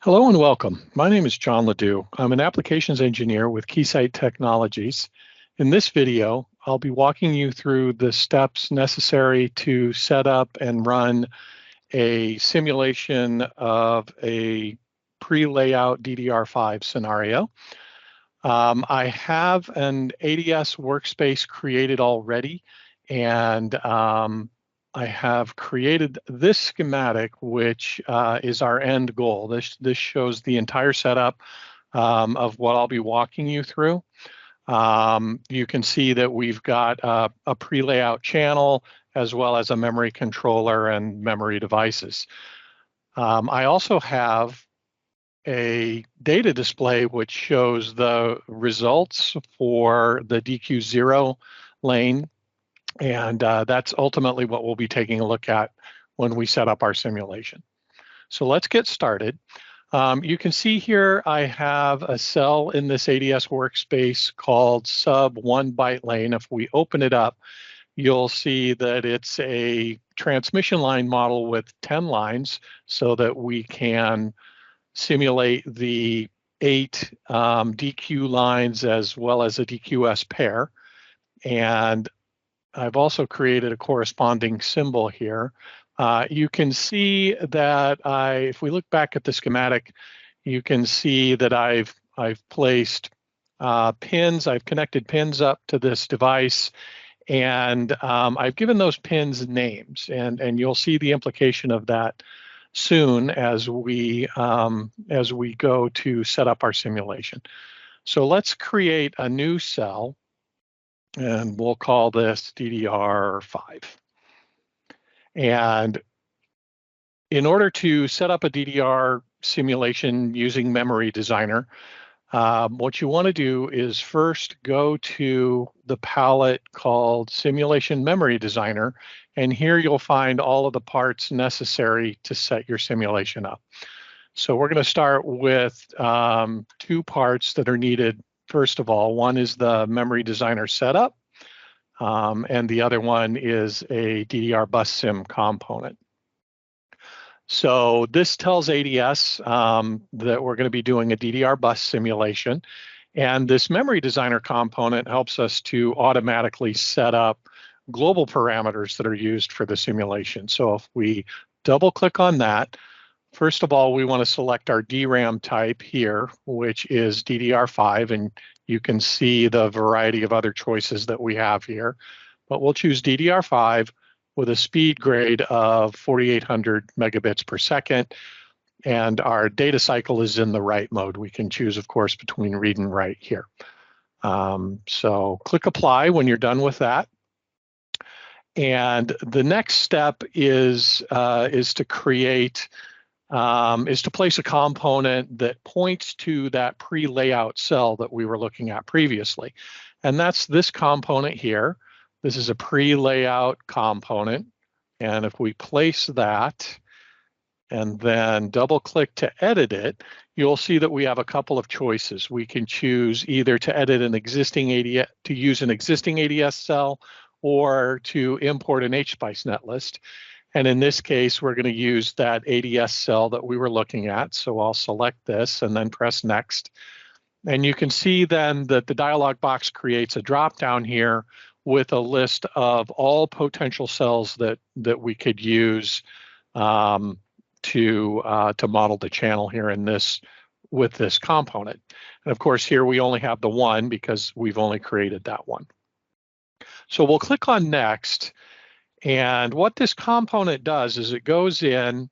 Hello and welcome. My name is John Ledoux. I'm an applications engineer with Keysight Technologies. In this video, I'll be walking you through the steps necessary to set up and run a simulation of a pre-layout DDR5 scenario. I have an ADS workspace created already, and I have created this schematic, which is our end goal. This shows the entire setup of what I'll be walking you through. You can see that we've got a pre-layout channel as well as a memory controller and memory devices. I also have a data display which shows the results for the DQ0 lane. And that's ultimately what we'll be taking a look at when we set up our simulation. So let's get started. You can see here I have a cell in this ADS workspace called sub 1 byte lane. If we open it up, you'll see that it's a transmission line model with 10 lines so that we can simulate the 8 DQ lines as well as a DQS pair. And I've also created a corresponding symbol here. You can see that if we look back at the schematic, you can see that I've placed pins. I've connected pins up to this device, and I've given those pins names. And you'll see the implication of that soon as we go to set up our simulation. So let's create a new cell. And we'll call this DDR5. And in order to set up a DDR simulation using Memory Designer, what you want to do is first go to the palette called Simulation Memory Designer, and here you'll find all of the parts necessary to set your simulation up. So we're going to start with 2 parts that are needed. First of all, one is the Memory Designer setup, and the other one is a DDR bus sim component. So this tells ADS that we're going to be doing a DDR bus simulation, and this Memory Designer component helps us to automatically set up global parameters that are used for the simulation. So if we double click on that, first of all, we want to select our DRAM type here, which is DDR5, and you can see the variety of other choices that we have here. But we'll choose DDR5 with a speed grade of 4,800 megabits per second, and our data cycle is in the write mode. We can choose, of course, between read and write here. So click Apply when you're done with that. And the next step is to create is to place a component that points to that pre-layout cell that we were looking at previously. And that's this component here. This is a pre-layout component. And if we place that and then double click to edit it, you'll see that we have a couple of choices. We can choose either to edit an existing ADS, to use an existing ADS cell, or to import an HSpice netlist. And in this case, we're going to use that ADS cell that we were looking at. So I'll select this and then press Next. And you can see then that the dialog box creates a drop-down here with a list of all potential cells that we could use to model the channel here in this with this component. And of course, here we only have the one because we've only created that one. So we'll click on Next. And what this component does is it goes in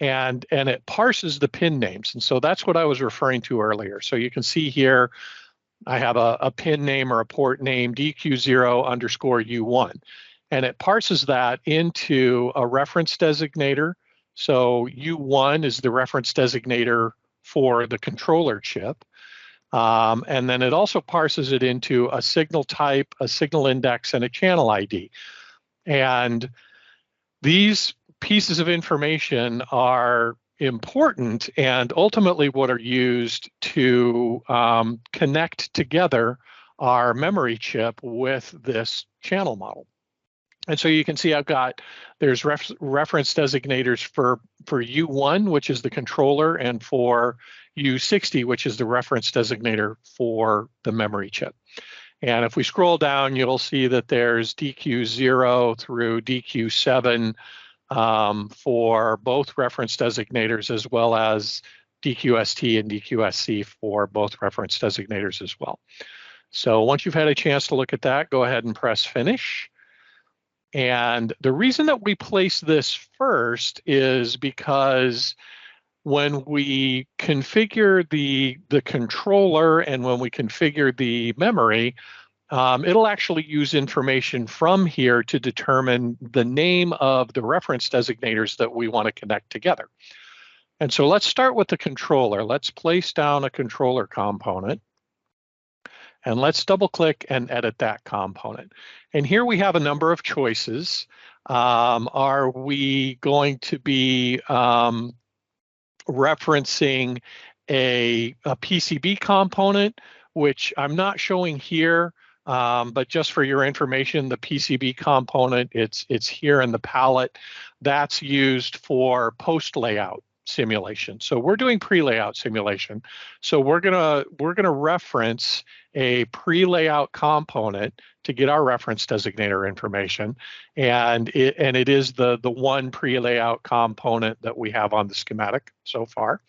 and it parses the pin names. And so that's what I was referring to earlier. So you can see here, I have a pin name or a port name, DQ0_U1. And it parses that into a reference designator. So U1 is the reference designator for the controller chip. And then it also parses it into a signal type, a signal index, and a channel ID. And these pieces of information are important and ultimately what are used to connect together our memory chip with this channel model. And so you can see there's reference designators for U1, which is the controller, and for U60, which is the reference designator for the memory chip. And if we scroll down, you'll see that there's DQ0 through DQ7 for both reference designators, as well as DQST and DQSC for both reference designators as well. So once you've had a chance to look at that, go ahead and press finish. And the reason that we place this first is because when we configure the controller and when we configure the memory, it'll actually use information from here to determine the name of the reference designators that we want to connect together. And so let's start with the controller. Let's place down a controller component. And let's double click and edit that component. And here we have a number of choices. Are we going to be referencing a PCB component, which I'm not showing here, but just for your information, the PCB component, it's here in the palette. That's used for post layout simulation. So we're doing pre-layout simulation. So we're gonna reference a pre-layout component to get our reference designator information, and it is the one pre-layout component that we have on the schematic so far.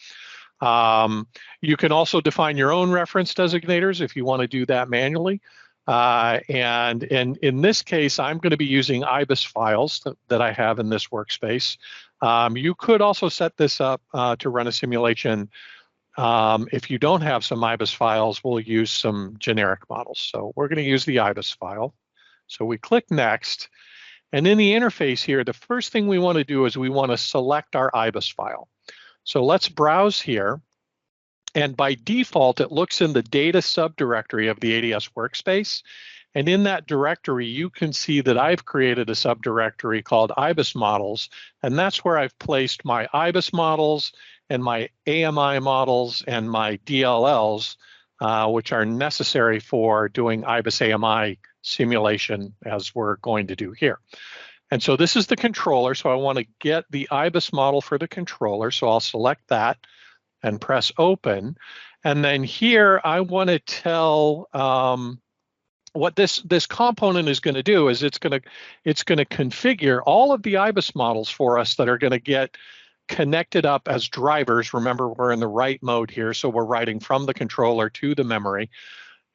You can also define your own reference designators if you want to do that manually. And in this case, I'm going to be using IBIS files that I have in this workspace. You could also set this up to run a simulation. If you don't have some IBIS files, we'll use some generic models. So we're going to use the IBIS file. So we click Next. And in the interface here, the first thing we want to do is we want to select our IBIS file. So let's browse here. And by default, it looks in the data subdirectory of the ADS workspace. And in that directory, you can see that I've created a subdirectory called IBIS Models. And that's where I've placed my IBIS models and my AMI models and my DLLs, which are necessary for doing IBIS AMI simulation, as we're going to do here. And so this is the controller. So I want to get the IBIS model for the controller. So I'll select that and press open. And then here I want to tell what this component is going to do is it's going to configure all of the IBIS models for us that are going to get connected up as drivers. Remember, we're in the write mode here, so we're writing from the controller to the memory.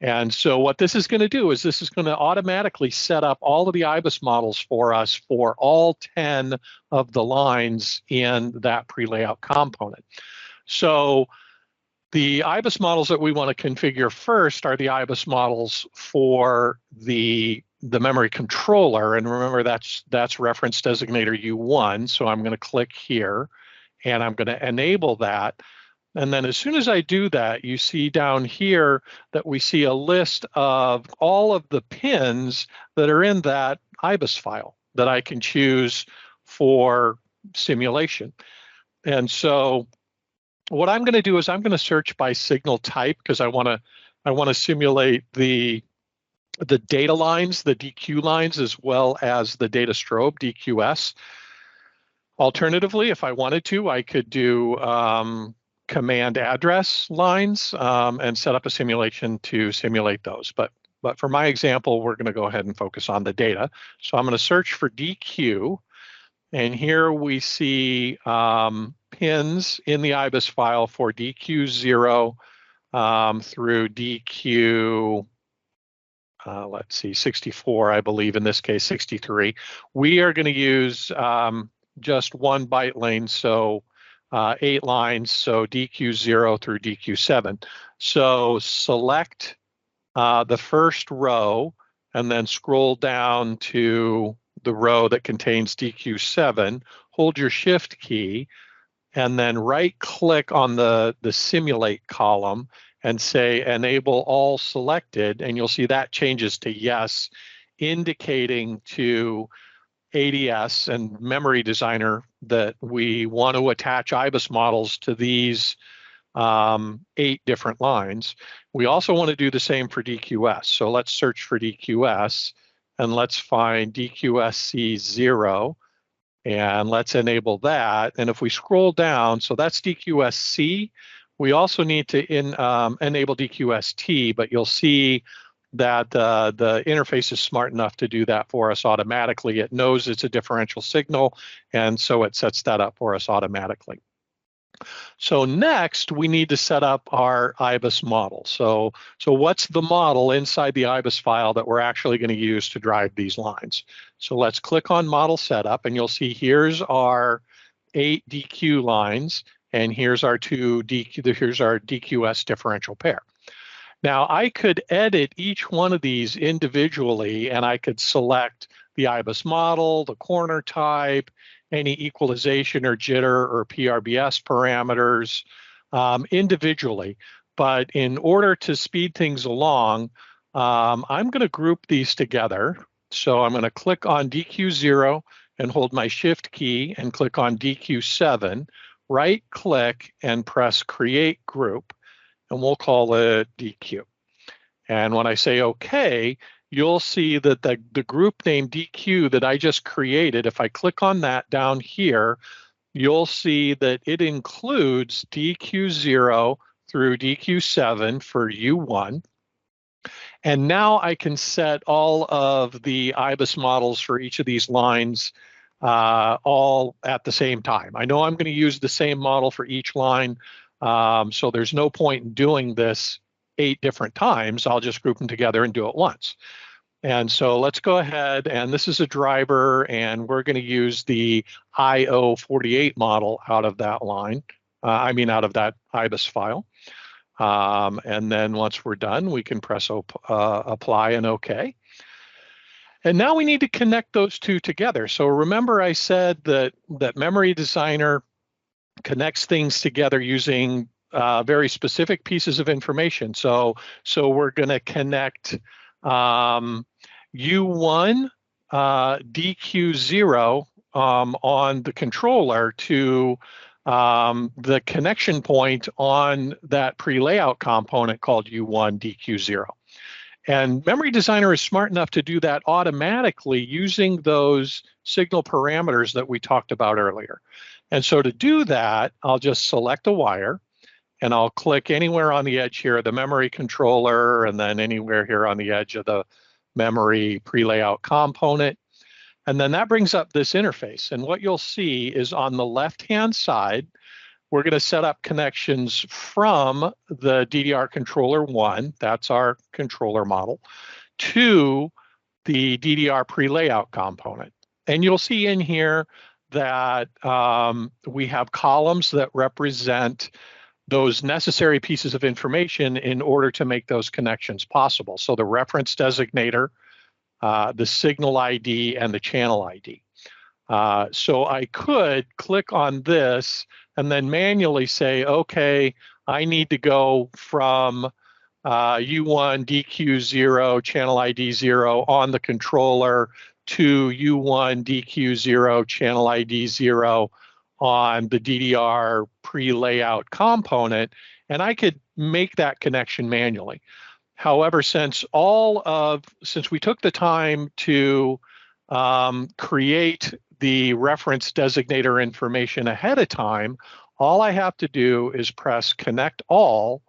And so what this is going to do is this is going to automatically set up all of the IBIS models for us for all 10 of the lines in that pre-layout component. So the IBIS models that we want to configure first are the IBIS models for the memory controller. And remember, that's reference designator U1. So I'm going to click here and I'm going to enable that. And then as soon as I do that, you see down here that we see a list of all of the pins that are in that IBIS file that I can choose for simulation. And so what I'm going to do is I'm going to search by signal type because I want to simulate the data lines, the DQ lines, as well as the data strobe, DQS. Alternatively, if I wanted to, I could do command address lines and set up a simulation to simulate those. But for my example, we're going to go ahead and focus on the data. So I'm going to search for DQ. And here we see pins in the IBIS file for DQ0 through DQ, let's see, 64, I believe, in this case, 63. We are going to use just one byte lane, so 8 lines, so DQ0 through DQ7. So select the first row and then scroll down to the row that contains DQ7, hold your shift key, and then right click on the simulate column and say enable all selected, and you'll see that changes to yes, indicating to ADS and Memory Designer that we want to attach IBIS models to these 8 different lines. We also want to do the same for DQS. So let's search for DQS. and let's find DQSC0, and let's enable that. And if we scroll down, so that's DQSC. We also need to enable DQST, but you'll see that the interface is smart enough to do that for us automatically. It knows it's a differential signal, and so it sets that up for us automatically. So next, we need to set up our IBIS model. So what's the model inside the IBIS file that we're actually going to use to drive these lines? So let's click on Model Setup, and you'll see here's our 8 DQ lines, and here's our here's our DQS differential pair. Now, I could edit each one of these individually, and I could select the IBIS model, the corner type, any equalization or jitter or PRBS parameters individually. But in order to speed things along, I'm going to group these together. So I'm going to click on DQ0 and hold my Shift key and click on DQ7, right click and press Create Group, and we'll call it DQ. And when I say OK, you'll see that the group name DQ that I just created, if I click on that down here, you'll see that it includes DQ0 through DQ7 for U1. And now I can set all of the IBIS models for each of these lines all at the same time. I know I'm going to use the same model for each line, so there's no point in doing this 8 different times. I'll just group them together and do it once. And so let's go ahead, and this is a driver, and we're going to use the IO48 model out of that line, out of that IBIS file. And then once we're done, we can press apply and OK. And now we need to connect those two together. So remember I said that Memory Designer connects things together using very specific pieces of information. So we're going to connect U1 DQ0 on the controller to the connection point on that pre-layout component called U1 DQ0. And Memory Designer is smart enough to do that automatically using those signal parameters that we talked about earlier. And so to do that, I'll just select a wire, and I'll click anywhere on the edge here of the memory controller, and then anywhere here on the edge of the memory pre-layout component. And then that brings up this interface. And what you'll see is on the left-hand side, we're going to set up connections from the DDR controller 1, that's our controller model, to the DDR pre-layout component. And you'll see in here that we have columns that represent those necessary pieces of information in order to make those connections possible. So the reference designator, the signal ID, and the channel ID. So I could click on this and then manually say, okay, I need to go from U1 DQ0 channel ID 0 on the controller to U1 DQ0 channel ID 0 on the DDR pre-layout component, and I could make that connection manually. However, since we took the time to create the reference designator information ahead of time, all I have to do is press Connect All,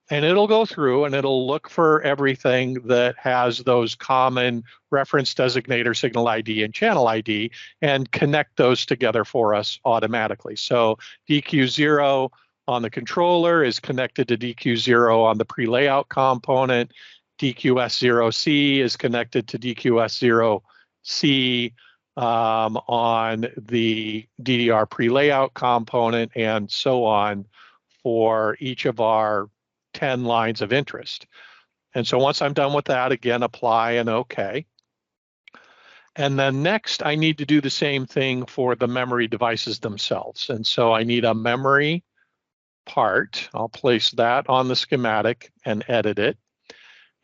and it'll go through and it'll look for everything that has those common reference designator, signal ID, and channel ID, and connect those together for us automatically. So DQ0 on the controller is connected to DQ0 on the pre-layout component. DQS0C is connected to DQS0C on the DDR pre-layout component, and so on for each of our 10 lines of interest. And so once I'm done with that, again, apply and OK. And then next, I need to do the same thing for the memory devices themselves. And so I need a memory part. I'll place that on the schematic and edit it.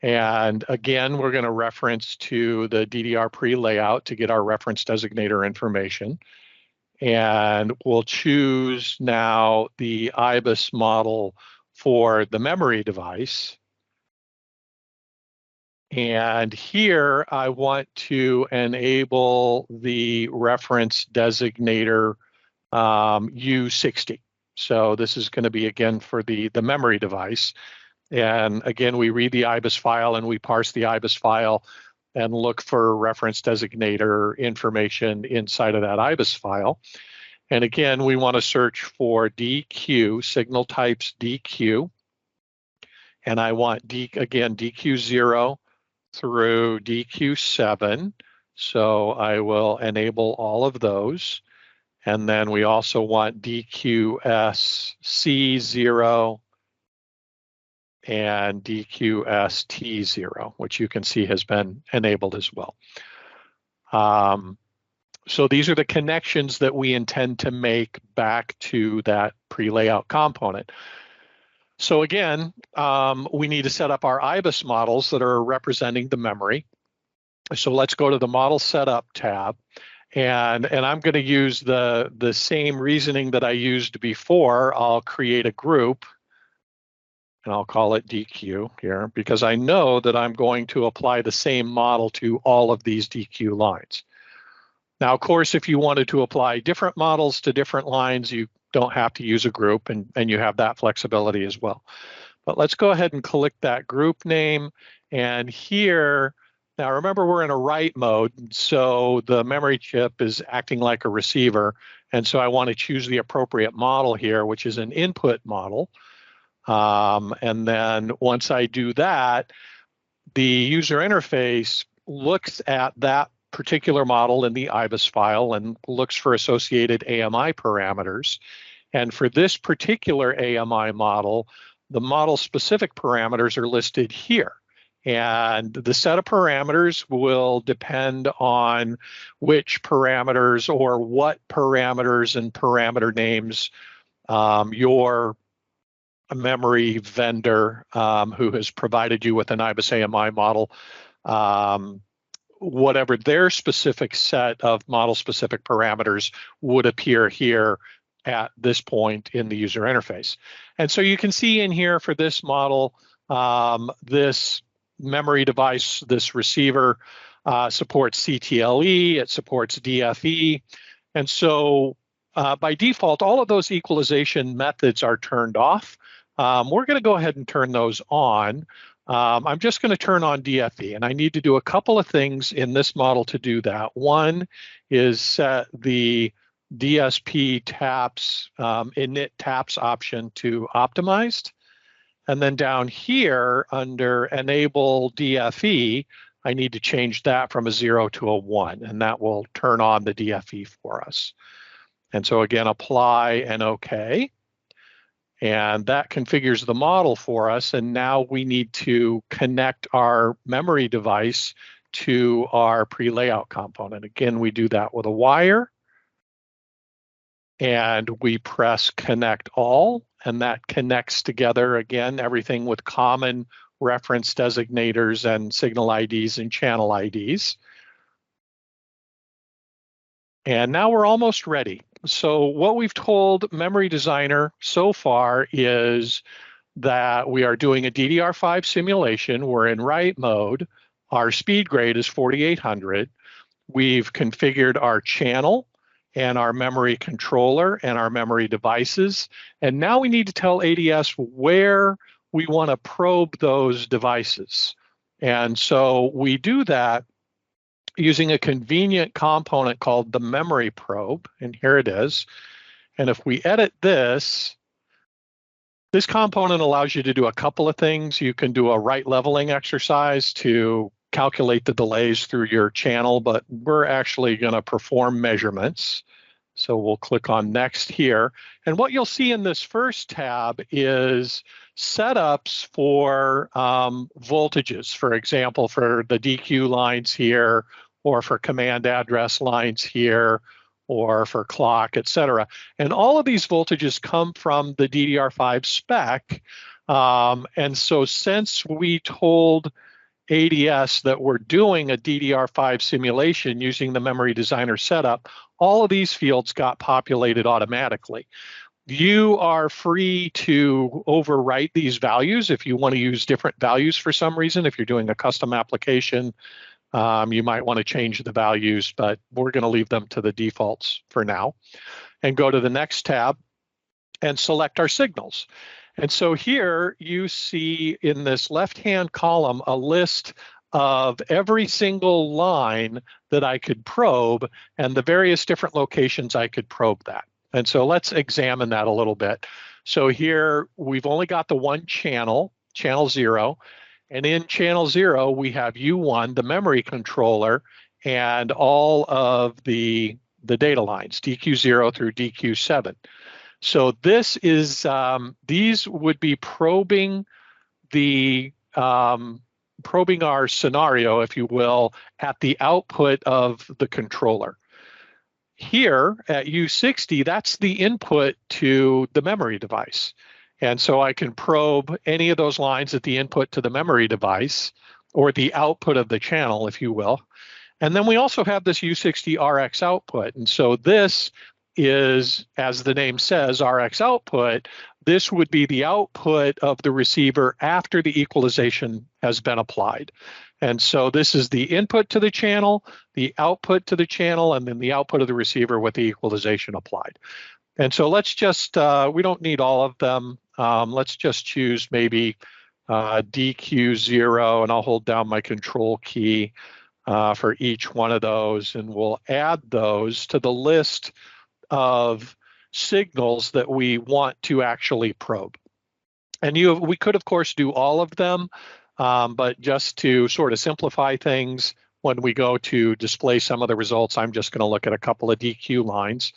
And again, we're going to reference to the DDR pre-layout to get our reference designator information. And we'll choose now the IBIS model for the memory device. And here I want to enable the reference designator U60. So this is going to be, again, for the memory device. And again, we read the IBIS file and we parse the IBIS file and look for reference designator information inside of that IBIS file. And again, we want to search for DQ, signal types DQ. And I want, again, DQ0 through DQ7. So I will enable all of those. And then we also want DQSC0 and DQST0, which you can see has been enabled as well. So these are the connections that we intend to make back to that pre-layout component. So again, we need to set up our IBIS models that are representing the memory. So let's go to the Model Setup tab. And I'm going to use the same reasoning that I used before. I'll create a group, and I'll call it DQ here, because I know that I'm going to apply the same model to all of these DQ lines. Now, of course, if you wanted to apply different models to different lines, you don't have to use a group, and you have that flexibility as well. But let's go ahead and click that group name. And here, now remember, we're in a write mode, so the memory chip is acting like a receiver. And so I want to choose the appropriate model here, which is an input model. And then once I do that, the user interface looks at that particular model in the IBIS file and looks for associated AMI parameters. And for this particular AMI model, the model-specific parameters are listed here. And the set of parameters will depend on which parameters or what parameters and parameter names your memory vendor who has provided you with an IBIS AMI model, whatever their specific set of model-specific parameters would appear here at this point in the user interface. And so you can see in here for this model, this memory device, this receiver supports CTLE, it supports DFE. And so by default, all of those equalization methods are turned off. We're going to go ahead and turn those on. I'm just going to turn on DFE, and I need to do a couple of things in this model to do that. One is set the DSP taps, init taps option to optimized. And then down here under enable DFE, I need to change that from a 0 to a 1, and that will turn on the DFE for us. And so again, apply and OK. And that configures the model for us. And now we need to connect our memory device to our pre-layout component. Again, we do that with a wire. And we press connect all. And that connects together, again, everything with common reference designators and signal IDs and channel IDs. And now we're almost ready. So what we've told Memory Designer so far is that we are doing a DDR5 simulation. We're in write mode. Our speed grade is 4800. We've configured our channel and our memory controller and our memory devices. And now we need to tell ADS where we want to probe those devices. And so we do that using a convenient component called the memory probe, and here it is. And if we edit this, this component allows you to do a couple of things. You can do a right leveling exercise to calculate the delays through your channel, but we're actually going to perform measurements. So we'll click on next here. And what you'll see in this first tab is setups for voltages, for example, for the DQ lines here, or for command address lines here, or for clock, et cetera. And all of these voltages come from the DDR5 spec. And so since we told ADS that we're doing a DDR5 simulation using the Memory Designer setup, all of these fields got populated automatically. You are free to overwrite these values if you want to use different values for some reason. If you're doing a custom application, you might want to change the values, but we're going to leave them to the defaults for now. And go to the next tab and select our signals. And so here you see in this left-hand column a list of every single line that I could probe and the various different locations I could probe that. And so let's examine that a little bit. So here we've only got the one channel, channel 0. And in channel 0, we have U1, the memory controller, and all of the data lines, DQ0 through DQ7. So this is, these would be probing the, probing our scenario, if you will, at the output of the controller. Here at U60, that's the input to the memory device. And so I can probe any of those lines at the input to the memory device, or the output of the channel, if you will. And then we also have this U60 RX output. And so this is, as the name says, RX output. This would be the output of the receiver after the equalization has been applied. And so this is the input to the channel, the output to the channel, and then the output of the receiver with the equalization applied. And so let's just, we don't need all of them. Let's just choose maybe DQ0, and I'll hold down my control key for each one of those, and we'll add those to the list of signals that we want to actually probe. And we could, of course, do all of them, but just to sort of simplify things, when we go to display some of the results, I'm just going to look at a couple of DQ lines.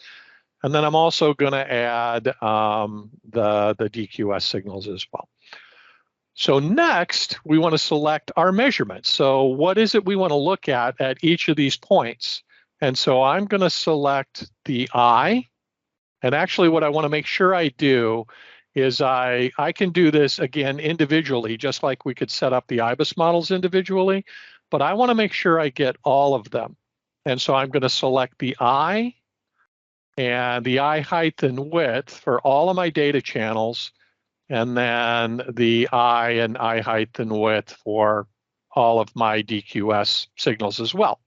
And then I'm also going to add the DQS signals as well. So next, we want to select our measurements. So what is it we want to look at each of these points? And so I'm going to select the I. And actually what I want to make sure I do is I can do this again individually, just like we could set up the IBIS models individually, but I want to make sure I get all of them. And so I'm going to select the I and the eye height and width for all of my data channels, and then the eye and eye height and width for all of my DQS signals as well.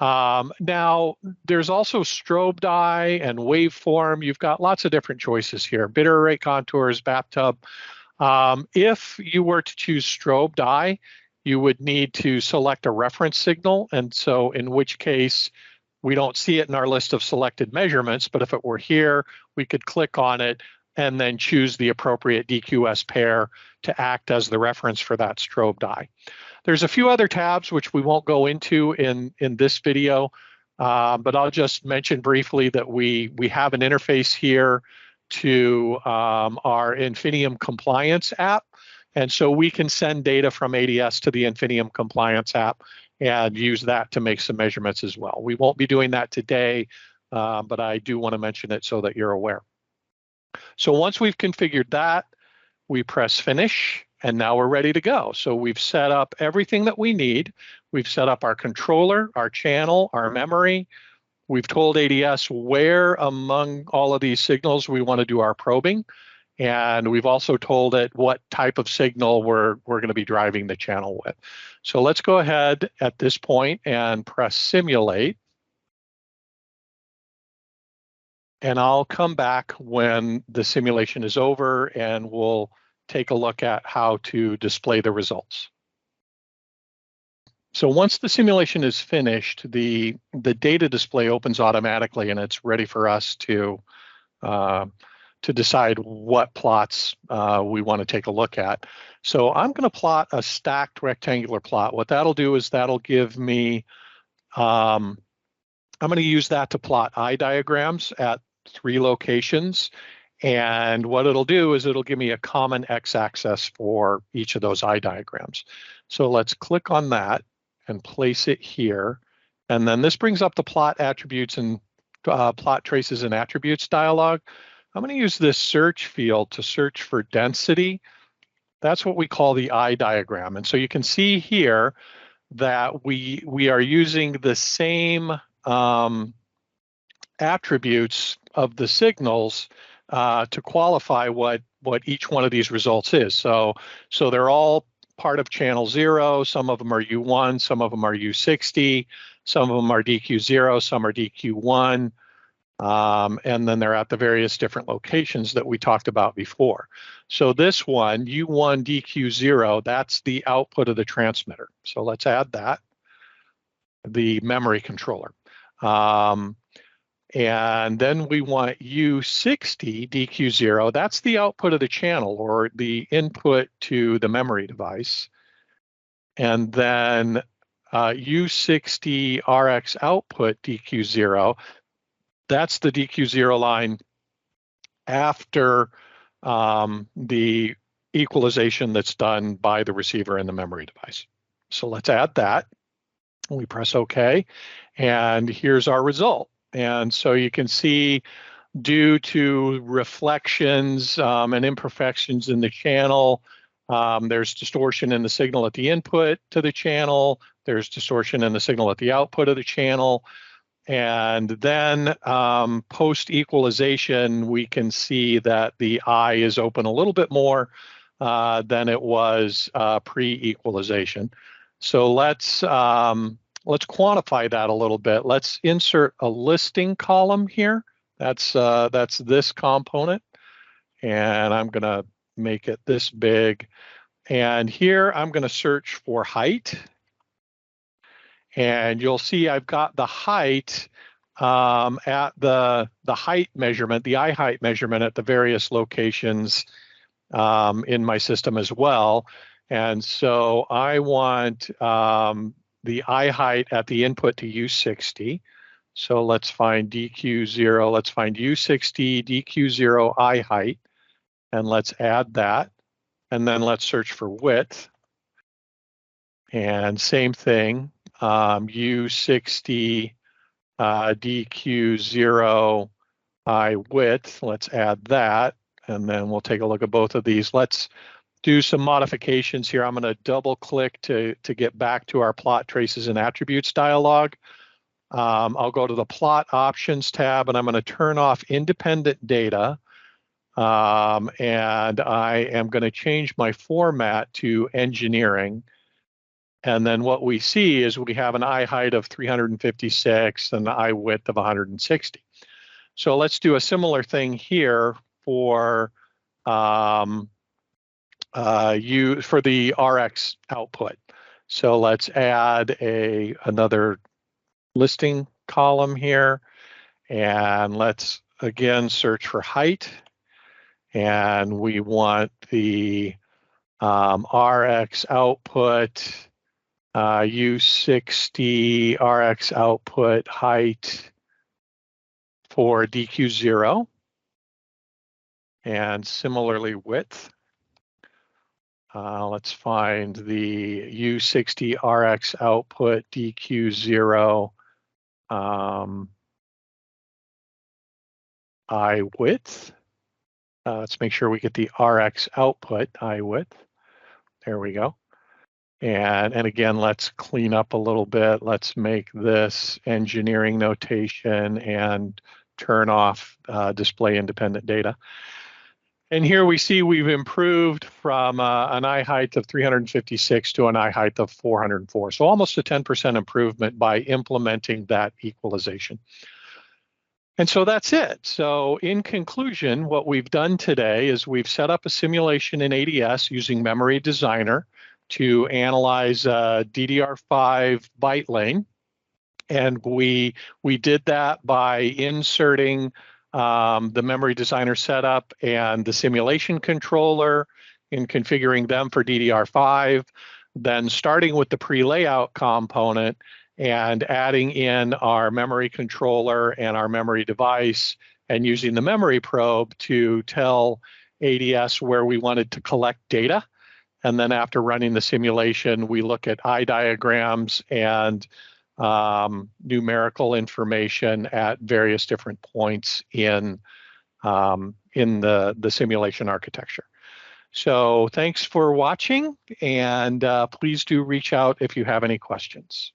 Now, there's also strobed eye and waveform. You've got lots of different choices here. Bit error rate contours, bathtub. If you were to choose strobed eye, you would need to select a reference signal, and so in which case, we don't see it in our list of selected measurements, but if it were here, we could click on it and then choose the appropriate DQS pair to act as the reference for that strobed eye. There's a few other tabs which we won't go into in this video, but I'll just mention briefly that we have an interface here to our Infiniium Compliance App. And so we can send data from ADS to the Infiniium Compliance App and use that to make some measurements as well. We won't be doing that today, but I do want to mention it so that you're aware. So once we've configured that, we press finish, and now we're ready to go. So we've set up everything that we need. We've set up our controller, our channel, our memory. We've told ADS where among all of these signals we want to do our probing. And we've also told it what type of signal we're going to be driving the channel with. So let's go ahead at this point and press simulate. And I'll come back when the simulation is over and we'll take a look at how to display the results. So once the simulation is finished, the data display opens automatically and it's ready for us to decide what plots we want to take a look at. So I'm going to plot a stacked rectangular plot. What that'll do is that'll give me, I'm going to use that to plot eye diagrams at 3 locations. And what it'll do is it'll give me a common x-axis for each of those eye diagrams. So let's click on that and place it here. And then this brings up the plot attributes and plot traces and attributes dialog. I'm going to use this search field to search for density. That's what we call the eye diagram. And so you can see here that we are using the same attributes of the signals to qualify what each one of these results is. So they're all part of channel 0. Some of them are U1, some of them are U60, some of them are DQ0, some are DQ1, and then they're at the various different locations that we talked about before. So this one, U1 DQ0, that's the output of the transmitter. So let's add that, the memory controller. And then we want U60 DQ0, that's the output of the channel or the input to the memory device. And then U60 RX output DQ0, that's the DQ0 line after the equalization that's done by the receiver and the memory device. So let's add that. We press OK, and here's our result. And so you can see, due to reflections and imperfections in the channel, there's distortion in the signal at the input to the channel. There's distortion in the signal at the output of the channel. And then post-equalization, we can see that the eye is open a little bit more than it was pre-equalization. So let's quantify that a little bit. Let's insert a listing column here. That's this component, and I'm going to make it this big. And here I'm going to search for height, and you'll see I've got the height at the height measurement, the eye height measurement at the various locations in my system as well. And so I want the eye height at the input to U60. So let's find DQ0, let's find U60 DQ0 eye height, and let's add that. And then let's search for width. And same thing, U60 DQ0 eye width, let's add that. And then we'll take a look at both of these. Let's do some modifications here. I'm going to double click to get back to our plot traces and attributes dialog. I'll go to the plot options tab, and I'm going to turn off independent data. And I am going to change my format to engineering. And then what we see is we have an eye height of 356 and an eye width of 160. So let's do a similar thing here for the RX output. So let's add another listing column here, and let's again search for height, and we want the RX output, U60 RX output height for DQ0, and similarly width. Let's find the U60 RX output DQ0 eye width. Let's make sure we get the RX output eye width. There we go. And again, let's clean up a little bit. Let's make this engineering notation and turn off display independent data. And here we see we've improved from an eye height of 356 to an eye height of 404. So almost a 10% improvement by implementing that equalization. And so that's it. So in conclusion, what we've done today is we've set up a simulation in ADS using Memory Designer to analyze DDR5 byte lane. And we did that by inserting the Memory Designer setup and the simulation controller in configuring them for DDR5, then starting with the pre-layout component and adding in our memory controller and our memory device and using the memory probe to tell ADS where we wanted to collect data. And then after running the simulation, we look at eye diagrams and numerical information at various different points in the simulation architecture. So thanks for watching, and please do reach out if you have any questions.